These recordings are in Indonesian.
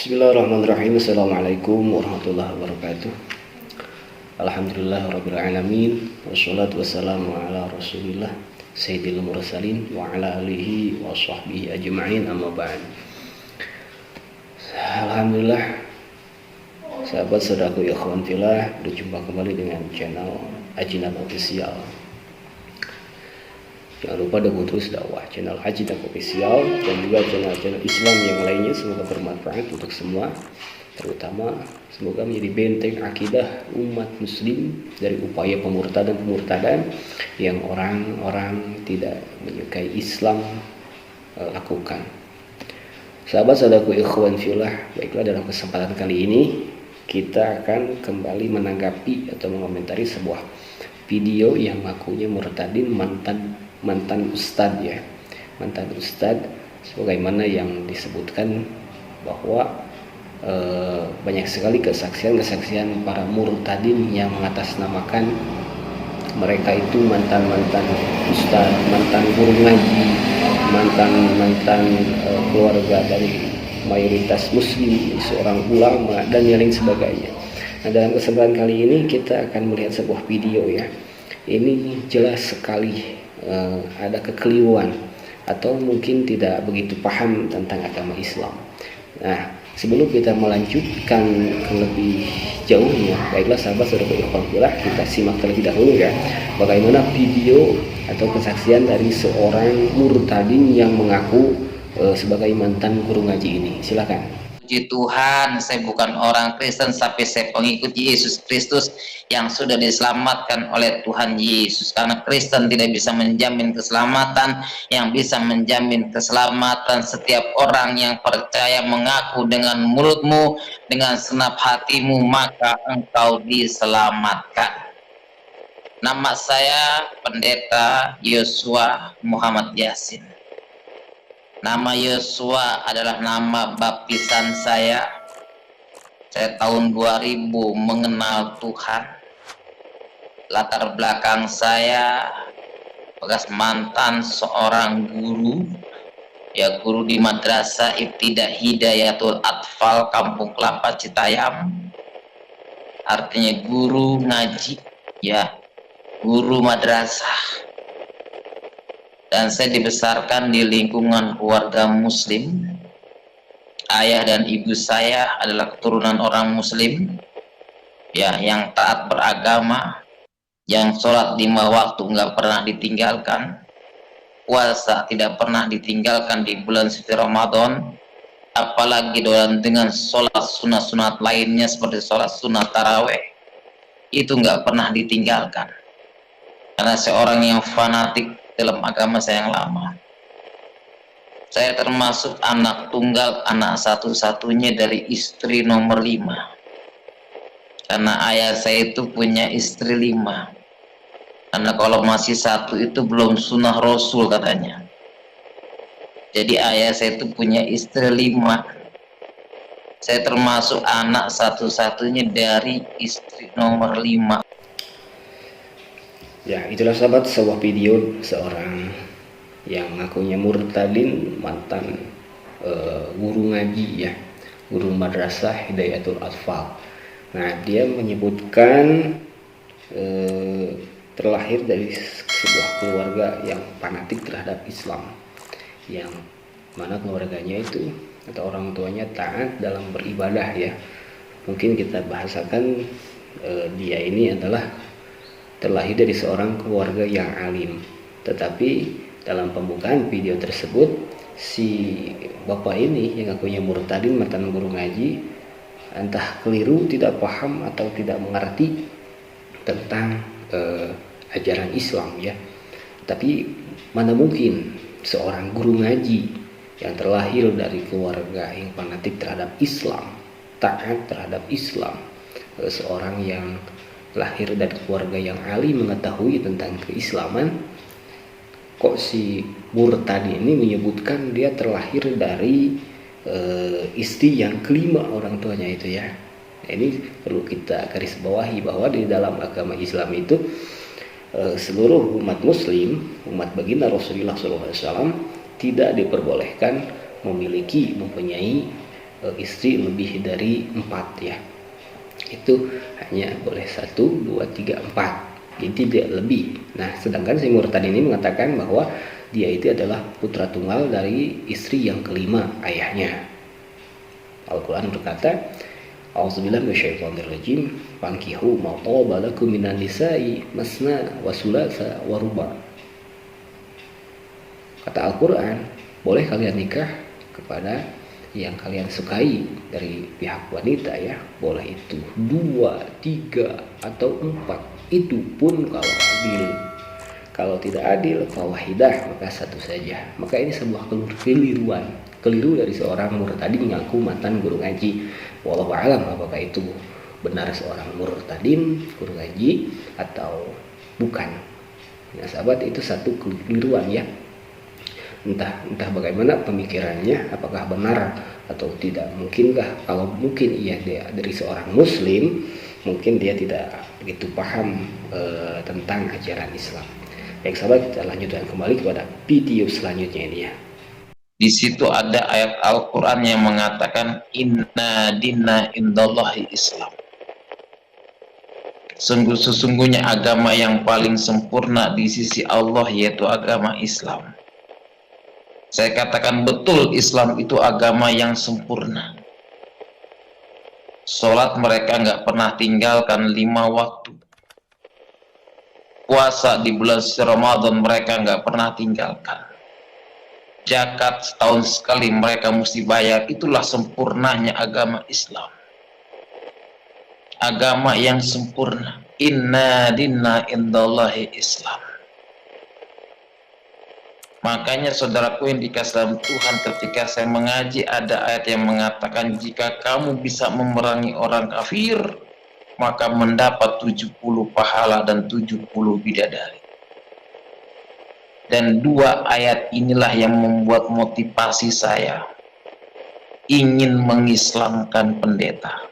Bismillahirrahmanirrahim. Assalamualaikum warahmatullahi wabarakatuh. Alhamdulillah rabbil alamin. Wassalatu wassalamu ala rasulillah sayyidil mursalin wa ala alihi wa sahbihi ajma'in, amma ba'd. Alhamdulillah, sahabat saudaraku ikhwan fillah, berjumpa kembali dengan channel Ajinat Official. Jangan lupa dukung terus dakwah channel Ajinat Official dan juga channel-channel Islam yang lainnya. Semoga bermanfaat untuk semua, terutama semoga menjadi benteng akidah umat muslim dari upaya pemurtadan yang orang-orang tidak menyukai Islam lakukan. Sahabat saudaraku ikhwan fillah, baiklah, dalam kesempatan kali ini kita akan kembali menanggapi atau mengomentari sebuah video yang ngakunya murtadin mantan ustadz ya, mantan ustadz, sebagaimana yang disebutkan bahwa banyak sekali kesaksian para murtadin yang mengatasnamakan mereka itu mantan ustadz, mantan guru ngaji, mantan keluarga dari mayoritas muslim, seorang ulama dan yang lain sebagainya. Nah, dalam kesempatan kali ini kita akan melihat sebuah video ya. Ini jelas sekali ada kekeliruan atau mungkin tidak begitu paham tentang agama Islam. Nah, sebelum kita melanjutkan ke lebih jauhnya, baiklah sahabat saudara ikhwan fillah, kita simak terlebih dahulu ya, bagaimana video atau kesaksian dari seorang murtadin yang mengaku sebagai mantan guru ngaji ini. Silakan. Puji Tuhan, saya bukan orang Kristen, tapi saya pengikut Yesus Kristus yang sudah diselamatkan oleh Tuhan Yesus. Karena Kristen tidak bisa menjamin keselamatan, yang bisa menjamin keselamatan setiap orang yang percaya mengaku dengan mulutmu, dengan senap hatimu, maka engkau diselamatkan. Nama saya Pendeta Yosua Muhammad Yasin. Nama Yosua adalah nama baptisan saya. Saya tahun 2000 mengenal Tuhan. Latar belakang saya bekas mantan seorang guru, ya, guru di Madrasah Ibtidah Hidayatul Atfal Kampung Kelapa Citayam. Artinya guru ngaji, ya, guru madrasah. Dan saya dibesarkan di lingkungan keluarga muslim. Ayah dan ibu saya adalah keturunan orang muslim, ya, yang taat beragama, yang sholat 5 waktu nggak pernah ditinggalkan, puasa tidak pernah ditinggalkan di bulan suci Ramadan, apalagi dengan sholat sunat-sunat lainnya seperti sholat sunat taraweh, itu nggak pernah ditinggalkan. Karena seorang yang fanatik dalam agama saya yang lama. Saya termasuk anak tunggal, anak satu-satunya dari istri nomor 5. Karena ayah saya itu punya istri 5. Karena kalau masih satu itu belum sunnah Rasul katanya. Jadi ayah saya itu punya istri 5. Saya termasuk anak satu-satunya dari istri nomor 5. Ya, itulah sahabat sebuah video seorang yang ngakunya murtadin mantan guru ngaji ya, guru madrasah Hidayatul Atfal. Nah, dia menyebutkan terlahir dari sebuah keluarga yang fanatik terhadap Islam, yang mana keluarganya itu atau orang tuanya taat dalam beribadah ya. Mungkin kita bahasakan dia ini adalah terlahir dari seorang keluarga yang alim. Tetapi dalam pembukaan video tersebut, si bapak ini yang ngakunya murtadin mantan guru ngaji, entah keliru, tidak paham atau tidak mengerti tentang ajaran Islam ya. Tapi mana mungkin seorang guru ngaji yang terlahir dari keluarga yang fanatik terhadap Islam, taat terhadap Islam, seorang yang lahir dari keluarga yang alim mengetahui tentang keislaman, kok si murtadi ini menyebutkan dia terlahir dari istri yang kelima orang tuanya itu ya. Nah, ini perlu kita garis bawahi bahwa di dalam agama Islam itu seluruh umat muslim, umat baginda Rasulullah SAW tidak diperbolehkan mempunyai istri lebih dari 4 ya. Itu hanya boleh 1, 2, 3, 4. Jadi tidak lebih. Nah, sedangkan si murtad ini mengatakan bahwa dia itu adalah putra tunggal dari istri yang kelima ayahnya. Al-Quran berkata, A'udzubillahi minasyaitonirrajim, fankihu ma taba lakum minan nisa'i masna wa thulatsa wa ruba'. Kata Al-Quran, boleh kalian nikah kepada yang kalian sukai dari pihak wanita ya, boleh itu 2, 3 atau 4. Itu pun kalau adil. Kalau tidak adil, fawahidah, maka 1 saja. Maka ini sebuah keliru dari seorang murtadin mengaku mantan guru ngaji. Wallahu a'lam apakah itu benar seorang murtadin guru ngaji atau bukan. Nah, sahabat, itu satu keliruan ya. Entah bagaimana pemikirannya, apakah benar atau tidak. Mungkinkah, kalau mungkin dia dari seorang muslim, mungkin dia tidak begitu paham tentang ajaran Islam. Baik sahabat, kita lanjutkan kembali kepada video selanjutnya ini ya. Di situ ada ayat Al-Quran yang mengatakan inna dinna indallahi Islam. Sesungguhnya agama yang paling sempurna di sisi Allah yaitu agama Islam. Saya katakan betul, Islam itu agama yang sempurna. Sholat mereka nggak pernah tinggalkan 5 waktu. Puasa di bulan Ramadan mereka nggak pernah tinggalkan. Zakat setahun sekali mereka mesti bayar. Itulah sempurnanya agama Islam. Agama yang sempurna. Inna dinna indallahi Islam. Makanya saudaraku yang dikasih dalam Tuhan, ketika saya mengaji ada ayat yang mengatakan jika kamu bisa memerangi orang kafir, maka mendapat 70 pahala dan 70 bidadari. Dan 2 ayat inilah yang membuat motivasi saya ingin mengislamkan pendeta,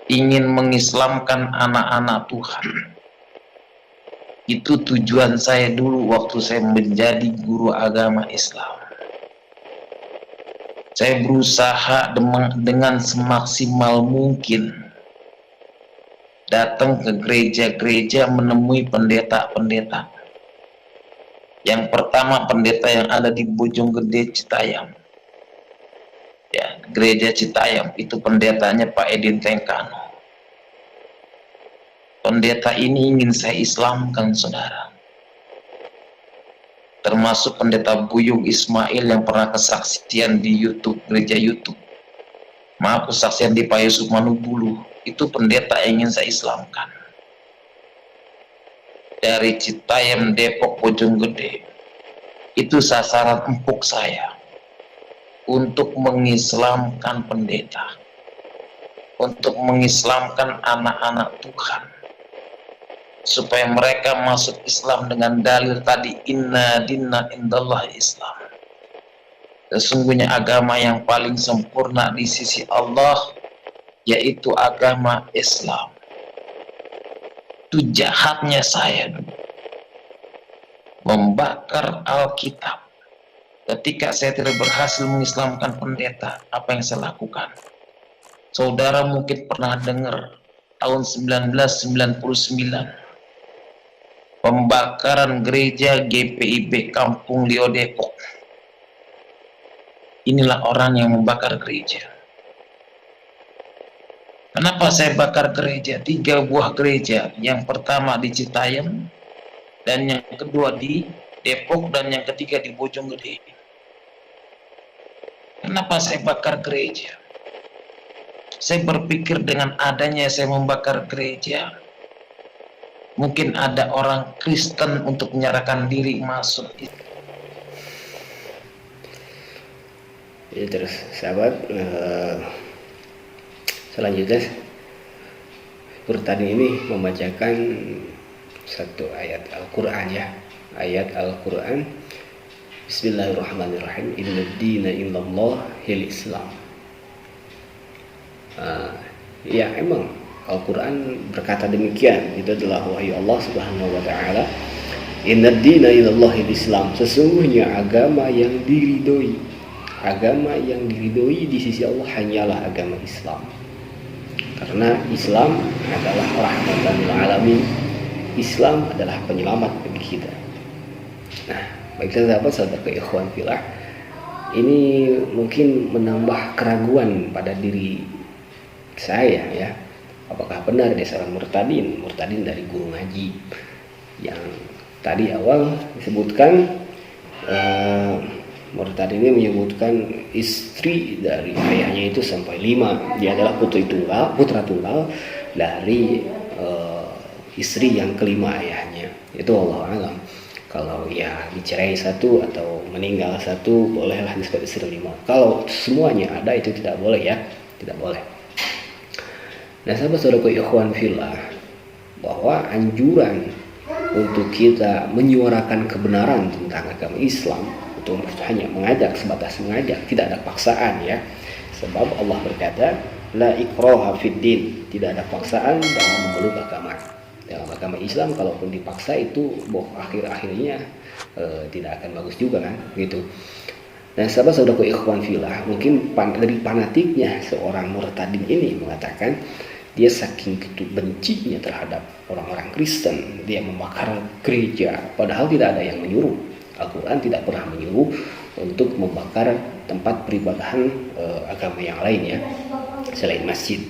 ingin mengislamkan anak-anak Tuhan. Itu tujuan saya dulu waktu saya menjadi guru agama Islam. Saya berusaha dengan semaksimal mungkin datang ke gereja-gereja menemui pendeta-pendeta. Yang pertama pendeta yang ada di Bojonggede Citayam. Ya, gereja Citayam itu pendetanya Pak Edin Tengkano. Pendeta ini ingin saya islamkan, saudara. Termasuk pendeta Buyung Ismail yang pernah kesaksian di YouTube, gereja YouTube. Maaf, kesaksian di Pak Yusuf Manubulu. Itu pendeta yang ingin saya islamkan. Dari Citayam, Depok, Bojonggede. Itu sasaran empuk saya. Untuk mengislamkan pendeta. Untuk mengislamkan anak-anak Tuhan. Supaya mereka masuk Islam dengan dalil tadi inna dinna indallahi Islam. Sesungguhnya agama yang paling sempurna di sisi Allah yaitu agama Islam. Itu jahatnya saya dulu membakar Alkitab. Ketika saya tidak berhasil mengislamkan pendeta, apa yang saya lakukan? Saudara mungkin pernah dengar tahun 1999 pembakaran gereja GPIB Kampung Lio Depok. Inilah orang yang membakar gereja. Kenapa saya bakar gereja? 3 buah gereja. Yang pertama di Citayam, dan yang kedua di Depok, dan yang ketiga di Bojonggede. Kenapa saya bakar gereja? Saya berpikir dengan adanya saya membakar gereja, mungkin ada orang Kristen untuk menyerahkan diri masuk. Ya, terus sahabat, selanjutnya Murtadin ini membacakan satu ayat Al-Quran ya. Ayat Al-Quran, Bismillahirrahmanirrahim, Inna dina indallahil Islam. Ya, emang Al-Quran berkata demikian. Itu adalah wahyu Allah Subhanahu wa ta'ala. Inna dina indallahil Islam. Sesungguhnya agama yang diridhoi agama yang diridhoi di sisi Allah hanyalah agama Islam. Karena Islam adalah rahmatan lil alamin. Islam adalah penyelamat bagi kita. Nah, baiklah sahabat ikhwan fillah, ini mungkin menambah keraguan pada diri saya ya. Apakah benar dia seorang murtadin dari guru ngaji yang tadi awal disebutkan murtadin ini menyebutkan istri dari ayahnya itu sampai 5. Dia adalah putra tunggal dari istri yang kelima ayahnya. Itu Allah alam. Kalau ya dicerai satu atau meninggal satu, bolehlah disebut istri 5. Kalau semuanya ada itu tidak boleh ya, tidak boleh. Nah, sahabat-sahabatku ikhwan fillah, bahwa anjuran untuk kita menyuarakan kebenaran tentang agama Islam, untuk hanya mengajak, sebatas mengajak, tidak ada paksaan ya. Sebab Allah berkata, la ikraha fid din, tidak ada paksaan dalam memeluk agama. Dalam agama Islam kalaupun dipaksa itu akhir-akhirnya tidak akan bagus juga kan, gitu. Dan sahabat-sahabatku ikhwan fillah, mungkin dari fanatiknya seorang murtadin ini mengatakan dia saking bencinya terhadap orang-orang Kristen, dia membakar gereja, padahal tidak ada yang menyuruh. Al-Quran tidak pernah menyuruh untuk membakar tempat peribadahan agama yang lain ya, selain masjid.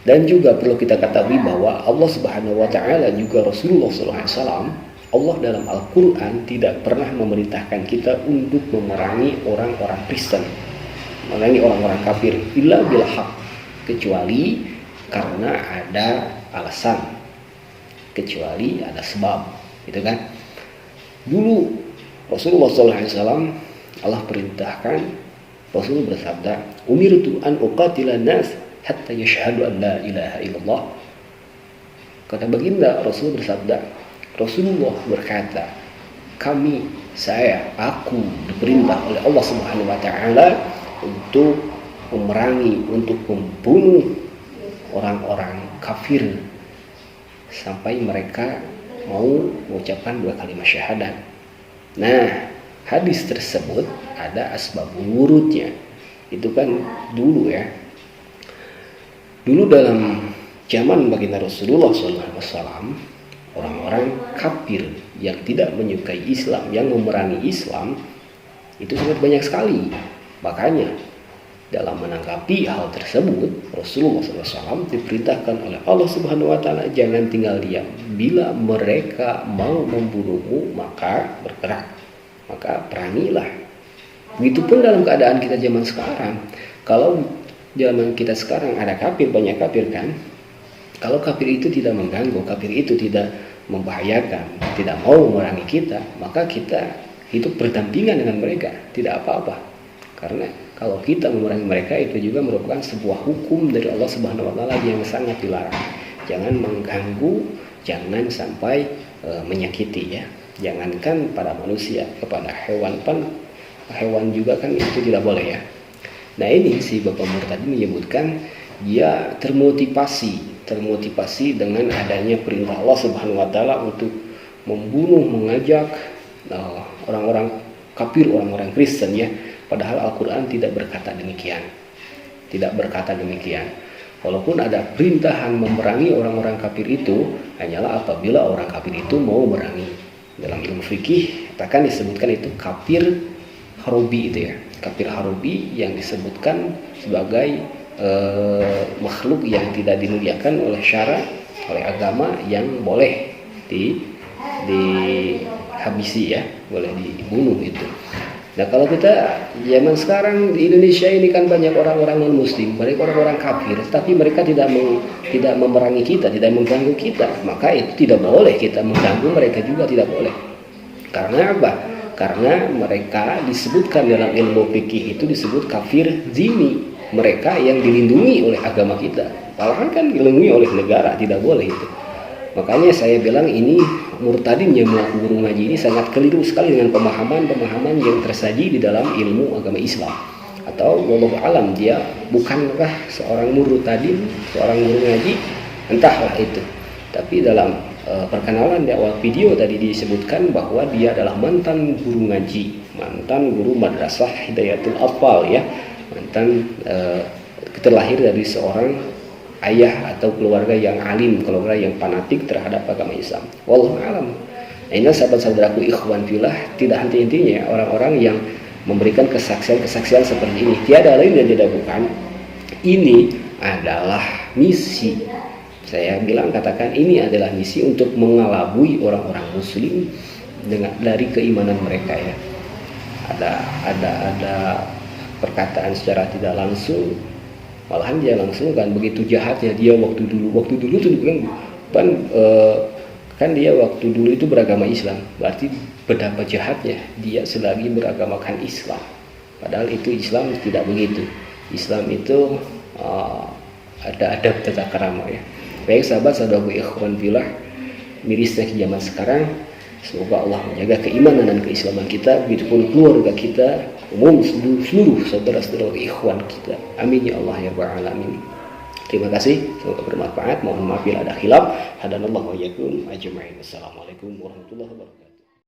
Dan juga perlu kita ketahui bahwa Allah Subhanahu wa taala juga Rasulullah SAW, Allah dalam Al-Quran tidak pernah memerintahkan kita untuk memerangi orang-orang Kristen, memerangi orang-orang kafir, illa bil haq, kecuali karena ada alasan, kecuali ada sebab, gitu kan. Dulu Rasulullah SAW, Allah perintahkan, Rasul bersabda, umirtu an uqatila nas hatta yashhadu an la ilaha illallah. Kata baginda Rasul bersabda, Rasulullah berkata, aku diperintah oleh Allah Subhanahu wa taala untuk memerangi, untuk membunuh orang-orang kafir sampai mereka mau mengucapkan 2 kalimat syahadat. Nah, hadis tersebut ada asbab wurudnya. Itu kan dulu ya. Dulu dalam zaman baginda Rasulullah SAW, orang-orang kafir yang tidak menyukai Islam, yang memerangi Islam, itu sangat banyak sekali. Makanya dalam menanggapi hal tersebut, Rasulullah SAW diperintahkan oleh Allah Subhanahu wa taala, jangan tinggal diam. Bila mereka mau membunuhmu, maka bergerak, maka perangilah. Begitupun dalam keadaan kita zaman sekarang. Kalau zaman kita sekarang ada kafir, banyak kafir kan. Kalau kafir itu tidak mengganggu, kafir itu tidak membahayakan, tidak mau memerangi kita, maka kita hidup berdampingan dengan mereka, tidak apa-apa. Karena kalau kita memerangi mereka itu juga merupakan sebuah hukum dari Allah Subhanahu wa taala yang sangat dilarang. Jangan mengganggu, jangan sampai menyakiti ya. Jangankan pada manusia, kepada hewan pun, hewan juga kan itu tidak boleh ya. Nah, ini si Bapak Murtadi menyebutkan dia termotivasi dengan adanya perintah Allah Subhanahu wa taala untuk membunuh, mengajak orang-orang kafir, orang-orang Kristen ya. Padahal Al-Quran tidak berkata demikian. Tidak berkata demikian. Walaupun ada perintahan memerangi orang-orang kafir itu, hanyalah apabila orang kafir itu mau memerangi. Dalam ilmu fikih, katakan disebutkan itu kafir harobi itu ya. Kafir harobi yang disebutkan sebagai makhluk yang tidak dimuliakan oleh syara, oleh agama, yang boleh dihabisi ya, boleh dibunuh itu. Nah, kalau kita zaman sekarang di Indonesia ini kan banyak orang-orang non-muslim, banyak orang-orang kafir, tapi mereka tidak memerangi kita, tidak mengganggu kita, maka itu tidak boleh kita mengganggu mereka juga, tidak boleh. Karena apa? Karena mereka disebutkan dalam ilmu fikih itu disebut kafir zimmi, mereka yang dilindungi oleh agama kita, padahal kan dilindungi oleh negara, tidak boleh itu. Makanya saya bilang ini murtadin yang mengaku guru ngaji ini sangat keliru sekali dengan pemahaman-pemahaman yang tersaji di dalam ilmu agama Islam. Atau wallahu alam dia bukankah seorang murtadin, seorang guru ngaji, entahlah itu. Tapi dalam perkenalan di awal video tadi disebutkan bahwa dia adalah mantan guru ngaji, mantan guru madrasah Hidayatul Atfal ya, mantan terlahir dari seorang ayah atau keluarga yang alim, keluarga yang fanatik terhadap agama Islam. Wallahu a'lam. Ini sahabat-saudaraku ikhwan fillah, tidak henti-hentinya orang-orang yang memberikan kesaksian-kesaksian seperti ini. Tiada lain dan tidak bukan, ini adalah misi. Saya katakan ini adalah misi untuk mengelabui orang-orang muslim dari keimanan mereka ya. Ada perkataan secara tidak langsung, malahan dia langsung kan begitu jahatnya dia waktu dulu tuh kan dia waktu dulu itu beragama Islam, berarti betapa jahatnya dia selagi beragamakan Islam. Padahal itu Islam tidak begitu. Islam itu ada adab tata krama ya. Baik sahabat-saudaraku ikhwan fillah, mirisnya zaman sekarang, semoga Allah menjaga keimanan dan keislaman kita, begitupun keluarga kita, umum seluruh saudara-saudara ikhwan kita. Amin ya Allah ya rabbal alamin. Terima kasih, semoga bermanfaat. Mohon maaf bila ada khilaf. Hadanallahu wa iyyakum ajma'in. Assalamualaikum warahmatullahi wabarakatuh.